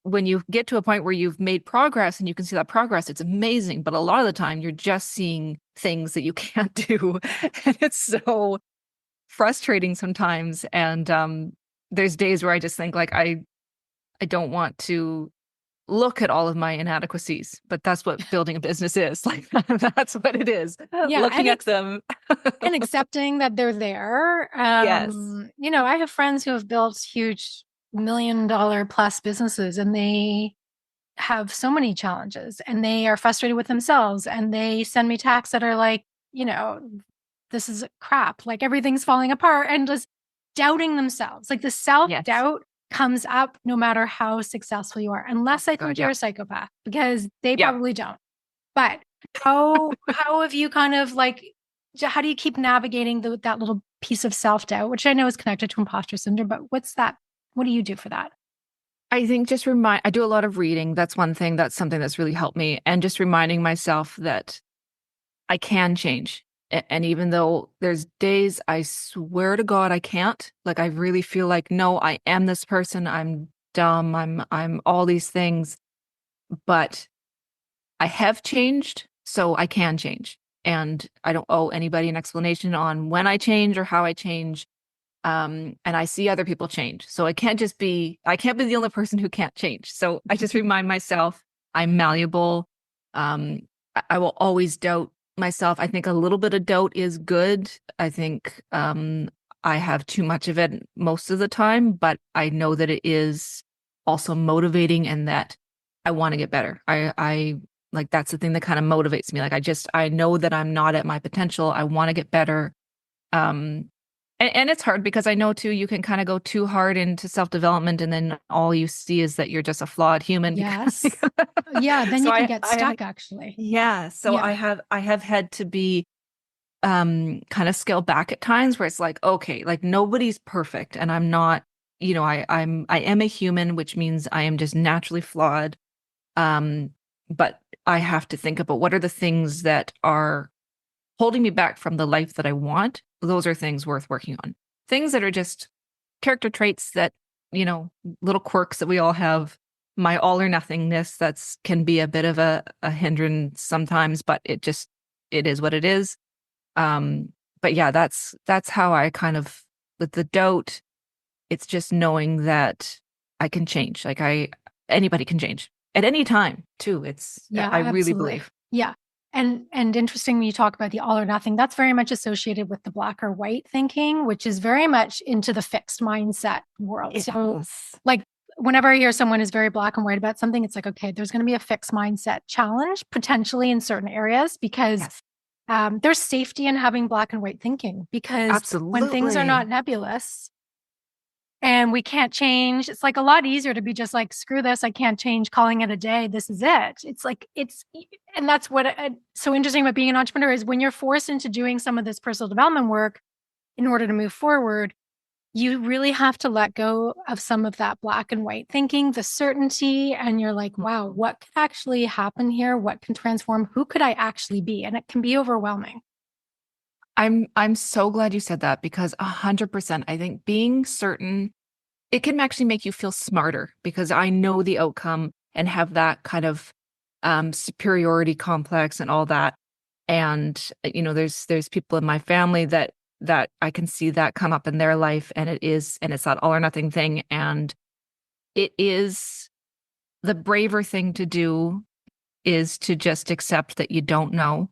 when you get to a point where you've made progress and you can see that progress, it's amazing. But a lot of the time you're just seeing things that you can't do. And it's so frustrating sometimes. And there's days where I just think like, I don't want to look at all of my inadequacies, but that's what building a business is. Like, that's what it is. Yeah, looking at them and accepting that they're there. Yes. I have friends who have built huge $1 million+ businesses, and they have so many challenges, and they are frustrated with themselves, and they send me texts that are like, this is crap, like everything's falling apart, and just doubting themselves. Like the self-doubt comes up no matter how successful you are, unless I think you're a psychopath, because they probably don't. But how have you kind of like, how do you keep navigating that little piece of self-doubt, which I know is connected to imposter syndrome, but what's that? What do you do for that? I think I do a lot of reading. That's one thing. That's something that's really helped me. And just reminding myself that I can change. And even though there's days I swear to God I can't, like I really feel like, no, I am this person. I'm dumb. I'm all these things, but I have changed, so I can change. And I don't owe anybody an explanation on when I change or how I change. And I see other people change. So I can't be the only person who can't change. So I just remind myself I'm malleable. I will always doubt myself. I think a little bit of doubt is good. I think I have too much of it most of the time, but I know that it is also motivating and that I want to get better. I like, that's the thing that kind of motivates me. Like I know that I'm not at my potential. I want to get better. And it's hard because I know too, you can kind of go too hard into self-development and then all you see is that you're just a flawed human. Yes. Yeah. Then So you can get stuck actually. Yeah. So I have had to be kind of scale back at times where it's like, okay, like nobody's perfect and I'm not, I am a human, which means I am just naturally flawed. But I have to think about what are the things that are holding me back from the life that I want. Those are things worth working on. Things that are just character traits that, little quirks that we all have. My all or nothingness, can be a bit of a hindrance sometimes, but it is what it is. But yeah, that's how I kind of, with the doubt, it's just knowing that I can change. Like anybody can change at any time too. I really believe. Yeah. And interesting when you talk about the all or nothing, that's very much associated with the black or white thinking, which is very much into the fixed mindset world. So like whenever I hear someone is very black and white about something, it's like, okay, there's going to be a fixed mindset challenge potentially in certain areas because there's safety in having black and white thinking, because when things are not nebulous and we can't change, it's like a lot easier to be just like, screw this, I can't change, calling it a day, this is it. It's like, and that's what so interesting about being an entrepreneur is when you're forced into doing some of this personal development work in order to move forward, you really have to let go of some of that black and white thinking, the certainty, and you're like, wow, what could actually happen here? What can transform? Who could I actually be? And it can be overwhelming. I'm so glad you said that because 100%, I think being certain, it can actually make you feel smarter because I know the outcome and have that kind of superiority complex and all that. And there's people in my family that I can see that come up in their life, and it's that all or nothing thing. And it is the braver thing to do is to just accept that you don't know.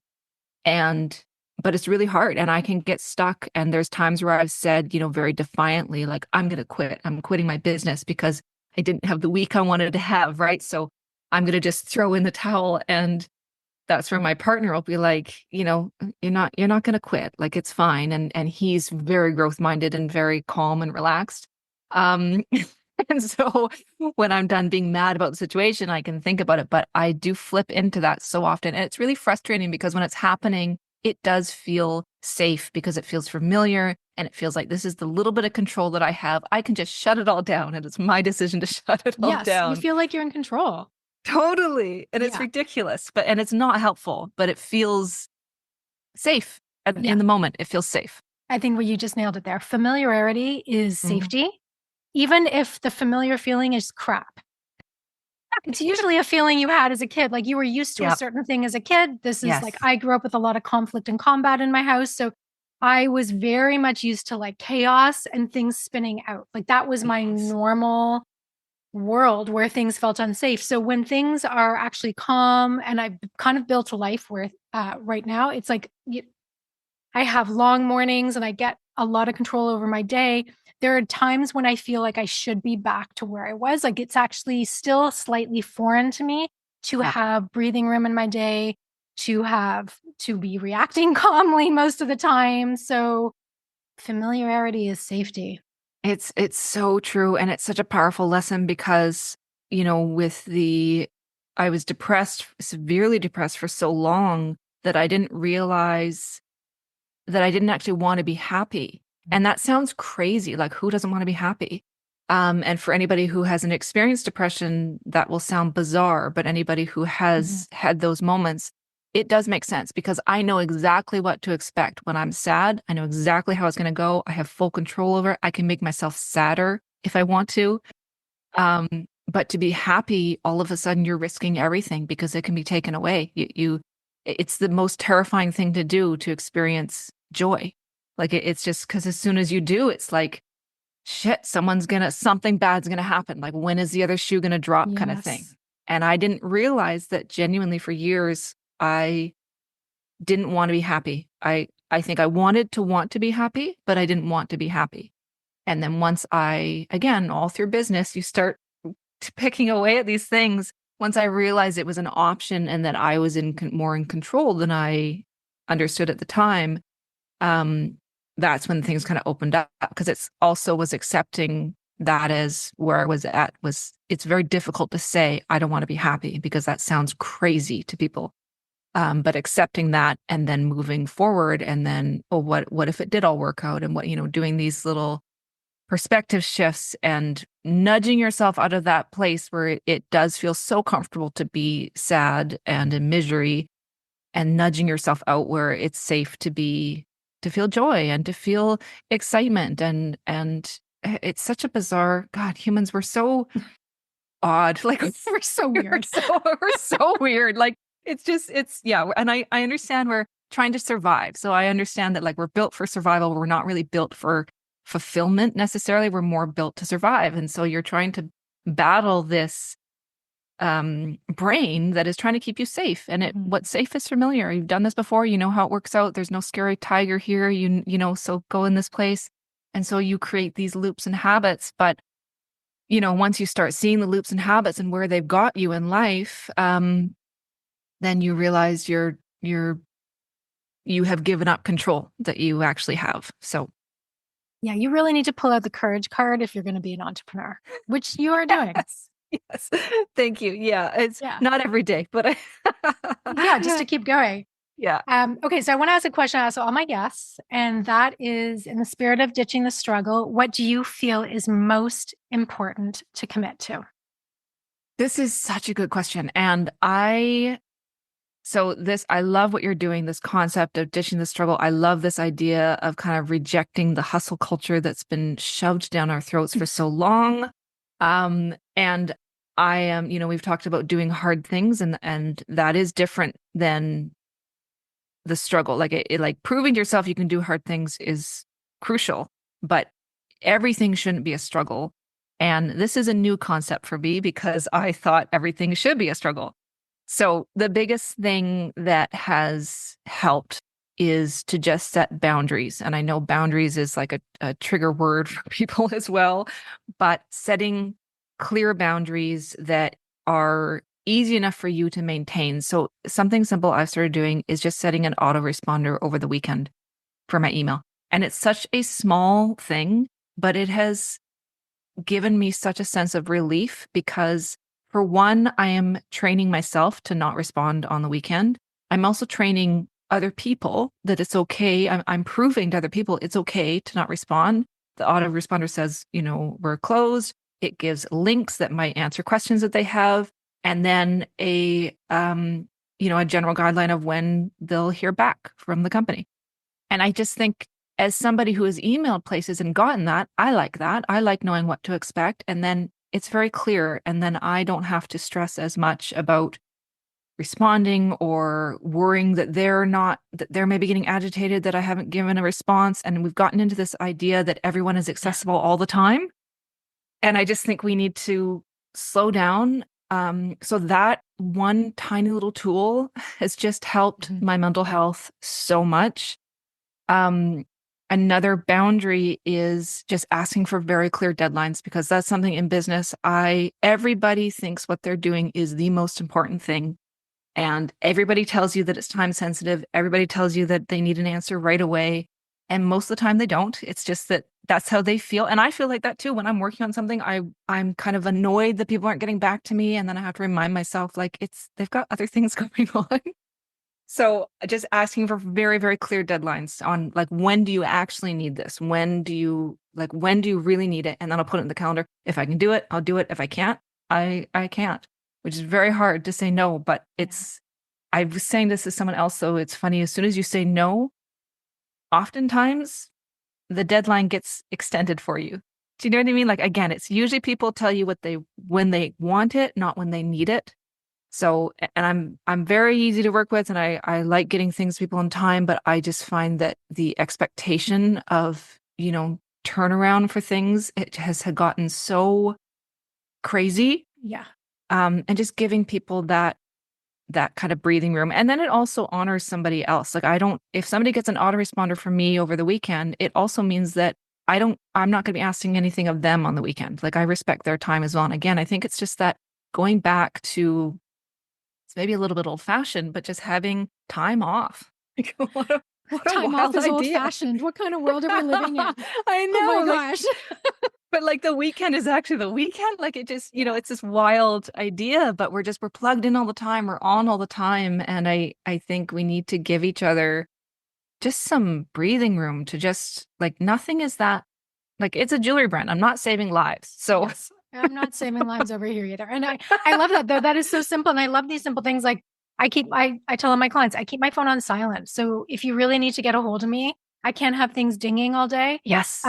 But it's really hard, and I can get stuck. And there's times where I've said, very defiantly, like, I'm going to quit. I'm quitting my business because I didn't have the week I wanted to have. Right. So I'm going to just throw in the towel. And that's where my partner will be like, you're not going to quit. Like, it's fine. And he's very growth minded and very calm and relaxed. Um, and so when I'm done being mad about the situation, I can think about it, but I do flip into that so often. And it's really frustrating because when it's happening, it does feel safe because it feels familiar and it feels like this is the little bit of control that I have. I can just shut it all down, and it's my decision to shut it all Yes, down. you feel like you're in control. Totally. And it's ridiculous, and it's not helpful, but it feels safe in the moment. It feels safe. I think you just nailed it there. Familiarity is safety, even if the familiar feeling is crap. It's usually a feeling you had as a kid. Like, you were used to a certain thing as a kid. This is like, I grew up with a lot of conflict and combat in my house. So I was very much used to like chaos and things spinning out. Like, that was my normal world where things felt unsafe. So when things are actually calm, and I've kind of built a life where right now it's like I have long mornings and I get a lot of control over my day. There are times when I feel like I should be back to where I was. Like, it's actually still slightly foreign to me to have breathing room in my day, to be reacting calmly most of the time. So familiarity is safety. It's so true. And it's such a powerful lesson because, I was depressed, severely depressed for so long that I didn't realize that I didn't actually want to be happy. And that sounds crazy. Like, who doesn't want to be happy? And for anybody who hasn't experienced depression, that will sound bizarre, but anybody who has had those moments, it does make sense because I know exactly what to expect when I'm sad. I know exactly how it's going to go. I have full control over it. I can make myself sadder if I want to. But to be happy, all of a sudden you're risking everything because it can be taken away. It's the most terrifying thing to do, to experience joy. Like, it's just because as soon as you do, it's like, shit, something bad's gonna happen. Like, when is the other shoe gonna drop, kind of thing. And I didn't realize that genuinely for years, I didn't want to be happy. I think I wanted to want to be happy, but I didn't want to be happy. And then once again, all through business, you start picking away at these things. Once I realized it was an option and that I was more in control than I understood at the time, that's when things kind of opened up, because it's also was accepting that as where I was at. It's very difficult to say, I don't want to be happy, because that sounds crazy to people. But accepting that and then moving forward, and then, what if it did all work out? And doing these little perspective shifts and nudging yourself out of that place where it does feel so comfortable to be sad and in misery, and nudging yourself out where it's safe to feel joy and to feel excitement. And it's such a bizarre, God, humans, we're so odd. Like, we're so weird. We're so weird. Like, and I understand we're trying to survive. So I understand that, like, we're built for survival. We're not really built for fulfillment necessarily. We're more built to survive. And so you're trying to battle this brain that is trying to keep you safe. And what's safe is familiar. You've done this before. You know how it works out. There's no scary tiger here. So go in this place. And so you create these loops and habits. But once you start seeing the loops and habits and where they've got you in life, then you realize you have given up control that you actually have. So yeah, you really need to pull out the courage card if you're going to be an entrepreneur, which you are doing. Yes. Thank you. Yeah. It's not every day, but yeah, just to keep going. Yeah. Okay. So I want to ask a question I ask all my guests, and that is, in the spirit of ditching the struggle, what do you feel is most important to commit to? This is such a good question. And I So I love what you're doing, this concept of ditching the struggle. I love this idea of kind of rejecting the hustle culture that's been shoved down our throats for so long. And I am, we've talked about doing hard things, and that is different than the struggle. Like like proving to yourself you can do hard things is crucial, but everything shouldn't be a struggle. And this is a new concept for me because I thought everything should be a struggle. So the biggest thing that has helped is to just set boundaries. And I know boundaries is like a trigger word for people as well, but setting clear boundaries that are easy enough for you to maintain. So something simple I've started doing is just setting an autoresponder over the weekend for my email. And it's such a small thing, but it has given me such a sense of relief because, for one, I am training myself to not respond on the weekend. I'm also training other people that it's okay. I'm proving to other people it's okay to not respond. The autoresponder says, we're closed. It gives links that might answer questions that they have, and then a general guideline of when they'll hear back from the company. And I just think, as somebody who has emailed places and gotten that. I like knowing what to expect. And then it's very clear. And then I don't have to stress as much about responding or worrying that they're maybe getting agitated that I haven't given a response. And we've gotten into this idea that everyone is accessible all the time. And I just think we need to slow down. So that one tiny little tool has just helped my mental health so much. Another boundary is just asking for very clear deadlines, because that's something in business. Everybody thinks what they're doing is the most important thing. And everybody tells you that it's time sensitive. Everybody tells you that they need an answer right away. And most of the time they don't. It's just that that's how they feel. And I feel like that too. When I'm working on something, I'm kind of annoyed that people aren't getting back to me. And then I have to remind myself, like, they've got other things going on. So just asking for very, very clear deadlines on, like, when do you actually need this? When do you really need it? And then I'll put it in the calendar. If I can do it, I'll do it. If I can't, I can't, which is very hard to say no. But I was saying this to someone else, so it's funny. As soon as you say no, oftentimes the deadline gets extended for you. Do you know what I mean? Like, again, it's usually people tell you when they want it, not when they need it. So, and I'm very easy to work with, and I like getting things to people in time, but I just find that the expectation of, turnaround for things, it has gotten so crazy. Yeah. And just giving people that kind of breathing room. And then it also honors somebody else. Like, if somebody gets an autoresponder from me over the weekend, it also means that I'm not going to be asking anything of them on the weekend. Like, I respect their time as well. And again, I think it's just that going back to, maybe a little bit old fashioned, but just having time off. what a time off is old fashioned. What kind of world are we living in? I know. Oh my gosh. But like, the weekend is actually the weekend. Like, it just, it's this wild idea, but we're plugged in all the time. We're on all the time. And I think we need to give each other just some breathing room to just, like, nothing is that, like, it's a jewelry brand. I'm not saving lives. So yes. I'm not saving lives over here either. And I love that, though. That is so simple. And I love these simple things. Like, I tell all my clients, I keep my phone on silent. So if you really need to get a hold of me, I can't have things dinging all day. Yes.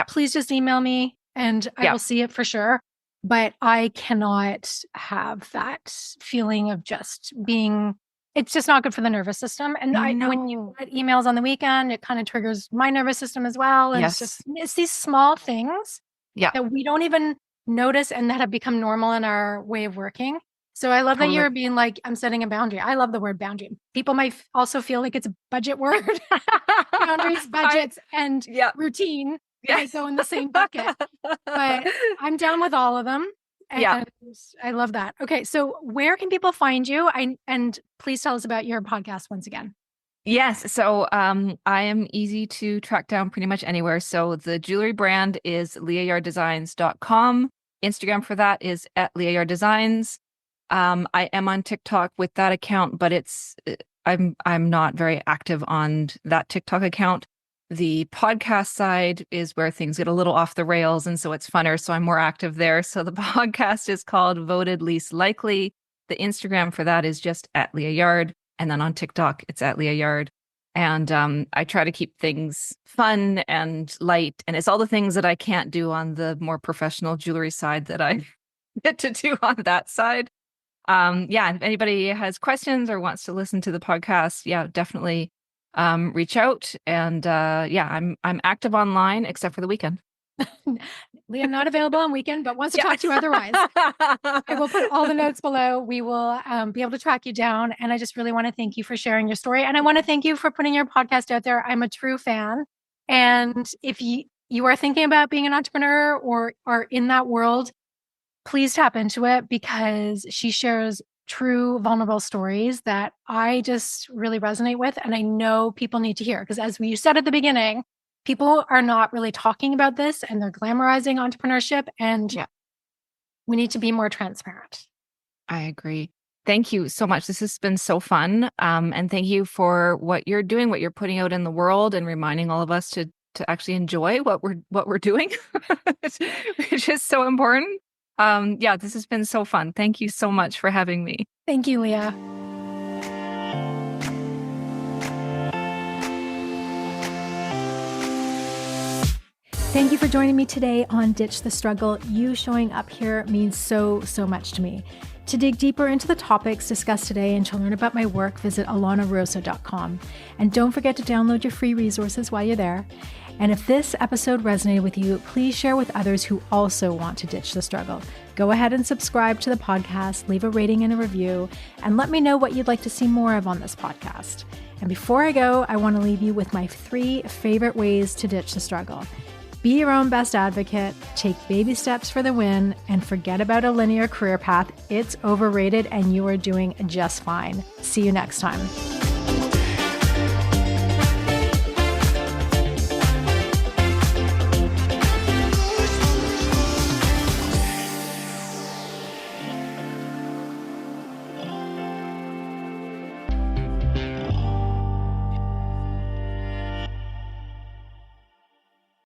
Please just email me and I will see it for sure. But I cannot have that feeling of just being, it's just not good for the nervous system. And when you get emails on the weekend, it kind of triggers my nervous system as well. And it's these small things that we don't even notice and that have become normal in our way of working. So I love that you're being like, I'm setting a boundary. I love the word boundary. People might also feel like it's a budget word. Boundaries, budgets, and routine might go in the same bucket. But I'm down with all of them. And I love that. Okay, so where can people find you? And please tell us about your podcast once again. Yes. So I am easy to track down pretty much anywhere. So the jewelry brand is leahyarddesigns.com. Instagram for that is at Leah Yard Designs. I am on TikTok with that account, but I'm not very active on that TikTok account. The podcast side is where things get a little off the rails, and so it's funner. So I'm more active there. So the podcast is called Voted Least Likely. The Instagram for that is just at Leah Yard. And then on TikTok, it's at Leah Yard. And I try to keep things fun and light. And it's all the things that I can't do on the more professional jewelry side that I get to do on that side. If anybody has questions or wants to listen to the podcast, definitely reach out. And I'm active online except for the weekend. Leah, not available on weekend, but wants to talk to you otherwise. I will put all the notes below. We will be able to track you down. And I just really want to thank you for sharing your story. And I want to thank you for putting your podcast out there. I'm a true fan. And if you are thinking about being an entrepreneur or are in that world, please tap into it, because she shares true vulnerable stories that I just really resonate with. And I know people need to hear, because as you said at the beginning, people are not really talking about this and they're glamorizing entrepreneurship, and we need to be more transparent. I agree. Thank you so much. This has been so fun. And thank you for what you're doing, what you're putting out in the world, and reminding all of us to actually enjoy what we're doing, which is so important. This has been so fun. Thank you so much for having me. Thank you, Leah. Thank you for joining me today on Ditch the Struggle. You showing up here means so, so much to me. To dig deeper into the topics discussed today and to learn about my work, visit alanarosa.com. And don't forget to download your free resources while you're there. And if this episode resonated with you, please share with others who also want to ditch the struggle. Go ahead and subscribe to the podcast, leave a rating and a review, and let me know what you'd like to see more of on this podcast. And before I go, I want to leave you with my 3 favorite ways to ditch the struggle. Be your own best advocate, take baby steps for the win, and forget about a linear career path. It's overrated and you are doing just fine. See you next time.